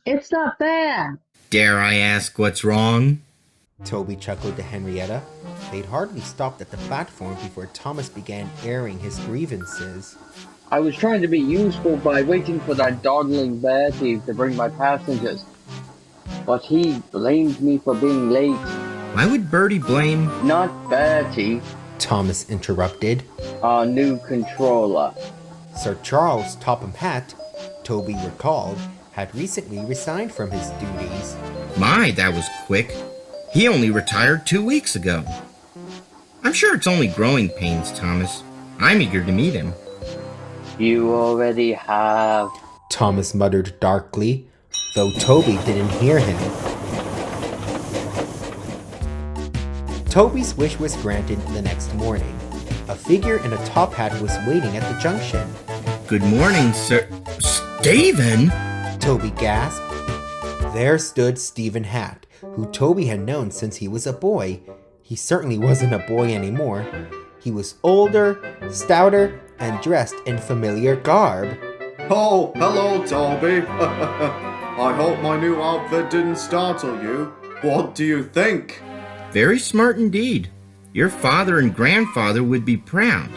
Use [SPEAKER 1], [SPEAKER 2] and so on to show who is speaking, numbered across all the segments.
[SPEAKER 1] It's not fair.
[SPEAKER 2] Dare I ask what's wrong?
[SPEAKER 3] Toby chuckled to Henrietta. They'd hardly stopped at the platform before Thomas began airing his grievances.
[SPEAKER 1] I was trying to be useful by waiting for that dawdling Bertie to bring my passengers. But he blamed me for being late.
[SPEAKER 2] Why would Bertie blame?
[SPEAKER 1] Not Bertie,
[SPEAKER 3] Thomas interrupted.
[SPEAKER 1] our new controller.
[SPEAKER 3] Sir Topham Hatt, Toby recalled, had recently resigned from his duties.
[SPEAKER 2] My, that was quick. He only retired 2 weeks ago. I'm sure it's only growing pains, Thomas. I'm eager to meet him.
[SPEAKER 1] You already have.
[SPEAKER 3] Thomas muttered darkly, though Toby didn't hear him. Toby's wish was granted the next morning. A figure in a top hat was waiting at the junction.
[SPEAKER 2] Good morning, Sir... Stephen?
[SPEAKER 3] Toby gasped. There stood Stephen Hatt, who Toby had known since he was a boy. He certainly wasn't a boy anymore. He was older, stouter, and dressed in familiar garb.
[SPEAKER 4] Oh, hello, Toby. I hope my new outfit didn't startle you. What do you think?
[SPEAKER 2] Very smart indeed. Your father and grandfather would be proud.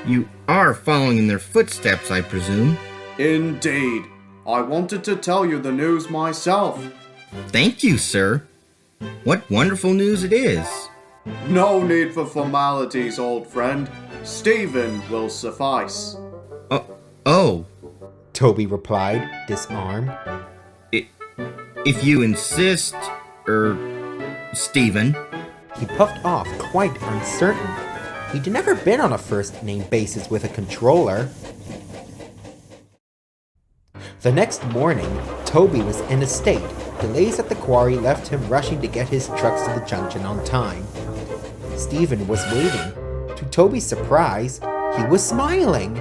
[SPEAKER 2] You are following in their footsteps, I presume.
[SPEAKER 4] Indeed. I wanted to tell you the news myself.
[SPEAKER 2] Thank you, sir. What wonderful news it is.
[SPEAKER 4] No need for formalities, old friend. Stephen will suffice.
[SPEAKER 2] Oh,
[SPEAKER 3] Toby replied, disarmed.
[SPEAKER 2] if you insist, Stephen.
[SPEAKER 3] He puffed off, quite uncertain. He'd never been on a first-name basis with a controller. The next morning, Toby was in a state. Delays at the quarry left him rushing to get his trucks to the junction on time. Stephen was waiting. To Toby's surprise, he was smiling.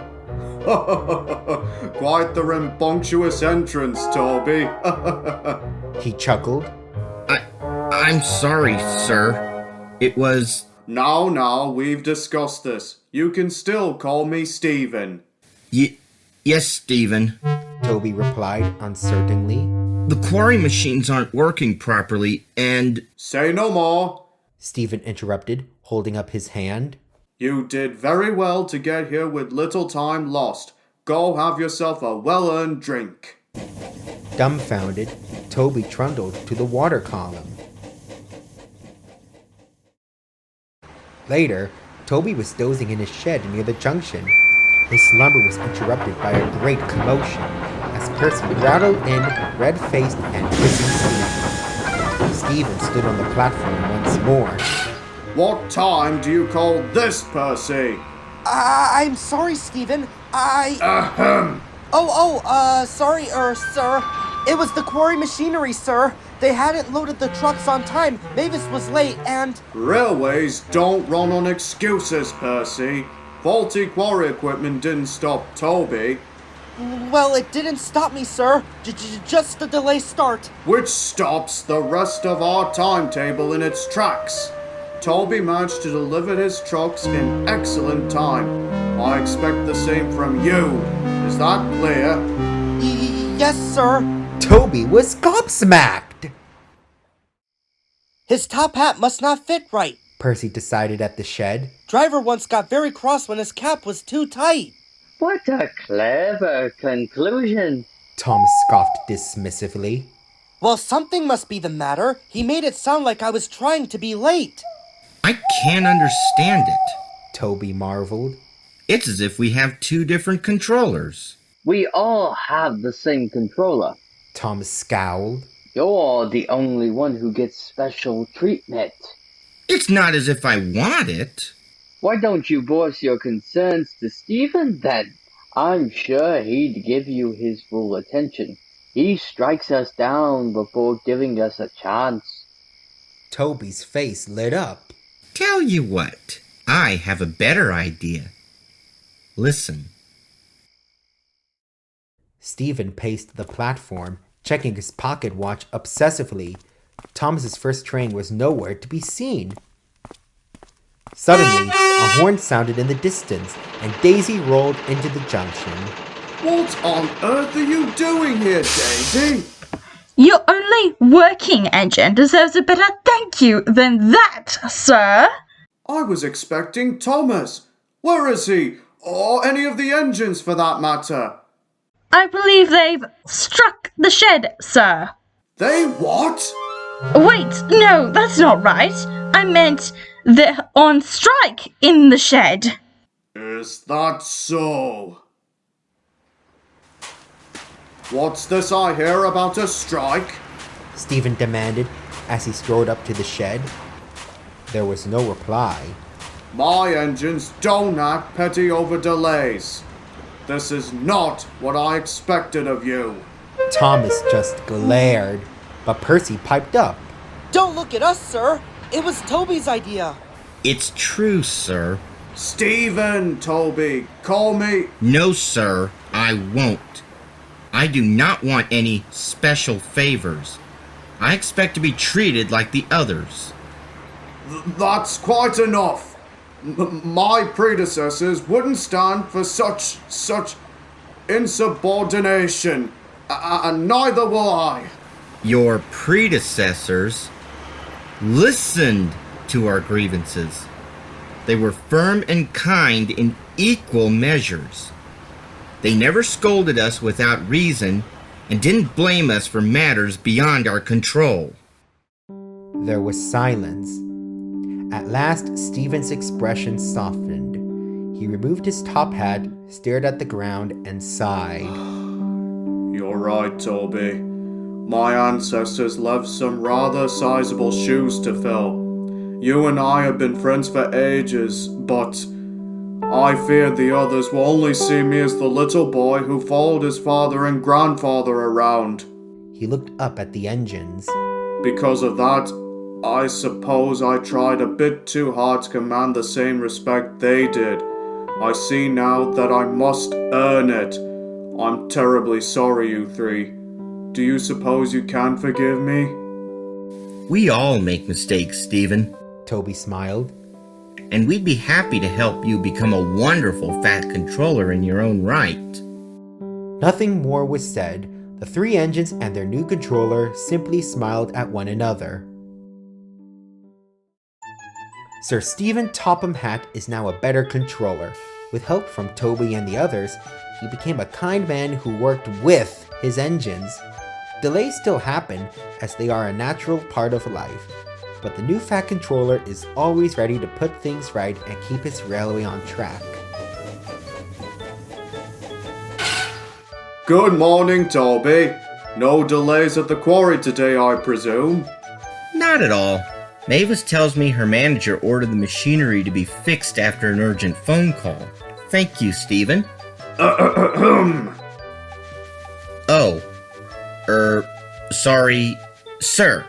[SPEAKER 4] Quite the rambunctious entrance, Toby.
[SPEAKER 3] He chuckled.
[SPEAKER 2] I'm sorry, sir. It was...
[SPEAKER 4] Now, we've discussed this. You can still call me Stephen.
[SPEAKER 2] Yes, Stephen.
[SPEAKER 3] Toby replied uncertainly.
[SPEAKER 2] The quarry machines aren't working properly, and...
[SPEAKER 4] Say no more.
[SPEAKER 3] Stephen interrupted, holding up his hand.
[SPEAKER 4] You did very well to get here with little time lost. Go have yourself a well-earned drink.
[SPEAKER 3] Dumbfounded, Toby trundled to the water column. Later, Toby was dozing in his shed near the junction. His slumber was interrupted by a great commotion as Percy rattled in, red-faced and hissing sleep. Stephen stood on the platform once more.
[SPEAKER 4] What time do you call this, Percy?
[SPEAKER 5] I'm sorry, Stephen.
[SPEAKER 4] Ahem.
[SPEAKER 5] Sorry, sir. It was the quarry machinery, sir. They hadn't loaded the trucks on time. Mavis was late and...
[SPEAKER 4] Railways don't run on excuses, Percy. Faulty quarry equipment didn't stop Toby.
[SPEAKER 5] Well, it didn't stop me, sir. Just the delay start.
[SPEAKER 4] Which stops the rest of our timetable in its tracks. Toby managed to deliver his trucks in excellent time. I expect the same from you. Is that clear?
[SPEAKER 5] Yes, sir.
[SPEAKER 3] Toby was gobsmacked!
[SPEAKER 5] His top hat must not fit right.
[SPEAKER 3] Percy decided at the shed.
[SPEAKER 5] Driver once got very cross when his cap was too tight.
[SPEAKER 1] What a clever conclusion.
[SPEAKER 3] Tom scoffed dismissively.
[SPEAKER 5] Well, something must be the matter. He made it sound like I was trying to be late.
[SPEAKER 2] I can't understand it.
[SPEAKER 3] Toby marveled.
[SPEAKER 2] It's as if we have two different controllers.
[SPEAKER 1] We all have the same controller.
[SPEAKER 3] Tom scowled.
[SPEAKER 1] You're the only one who gets special treatment.
[SPEAKER 2] It's not as if I want it.
[SPEAKER 1] Why don't you voice your concerns to Stephen then? I'm sure he'd give you his full attention. He strikes us down before giving us a chance.
[SPEAKER 3] Toby's face lit up.
[SPEAKER 2] Tell you what, I have a better idea. Listen.
[SPEAKER 3] Stephen paced the platform, checking his pocket watch obsessively. Thomas's first train was nowhere to be seen. Suddenly, a horn sounded in the distance, and Daisy rolled into the junction.
[SPEAKER 4] What on earth are you doing here, Daisy?
[SPEAKER 6] Your only working engine deserves a better thank you than that, sir.
[SPEAKER 4] I was expecting Thomas. Where is he? Or any of the engines for that matter?
[SPEAKER 6] I believe they've struck the shed, sir.
[SPEAKER 4] They what?
[SPEAKER 6] Wait, no, that's not right. I meant they're on strike in the shed.
[SPEAKER 4] Is that so? What's this I hear about a strike?
[SPEAKER 3] Stephen demanded as he strode up to the shed. There was no reply.
[SPEAKER 4] My engines don't act petty over delays. This is not what I expected of you.
[SPEAKER 3] Thomas just glared, but Percy piped up.
[SPEAKER 5] Don't look at us, sir. It was Toby's idea.
[SPEAKER 2] It's true, sir.
[SPEAKER 4] Stephen, Toby, call me.
[SPEAKER 2] No, sir, I won't. I do not want any special favors. I expect to be treated like the others.
[SPEAKER 4] That's quite enough. My predecessors wouldn't stand for such insubordination, and neither will I.
[SPEAKER 2] Your predecessors listened to our grievances. They were firm and kind in equal measures. They never scolded us without reason and didn't blame us for matters beyond our control.
[SPEAKER 3] There was silence. At last, Stephen's expression softened. He removed his top hat, stared at the ground, and sighed.
[SPEAKER 4] You're right, Toby. My ancestors left some rather sizable shoes to fill. You and I have been friends for ages, but I fear the others will only see me as the little boy who followed his father and grandfather around.
[SPEAKER 3] He looked up at the engines.
[SPEAKER 4] Because of that, I suppose I tried a bit too hard to command the same respect they did. I see now that I must earn it. I'm terribly sorry, you three. Do you suppose you can forgive me?
[SPEAKER 2] We all make mistakes, Stephen.
[SPEAKER 3] Toby smiled.
[SPEAKER 2] And we'd be happy to help you become a wonderful Fat Controller in your own right.
[SPEAKER 3] Nothing more was said. The three engines and their new controller simply smiled at one another. Sir Topham Hatt is now a better controller. With help from Toby and the others, he became a kind man who worked with his engines. Delays still happen, as they are a natural part of life. But the new Fat Controller is always ready to put things right and keep his railway on track.
[SPEAKER 4] Good morning, Toby. No delays at the quarry today, I presume?
[SPEAKER 2] Not at all. Mavis tells me her manager ordered the machinery to be fixed after an urgent phone call. Thank you, Stephen. Oh. Sorry, sir.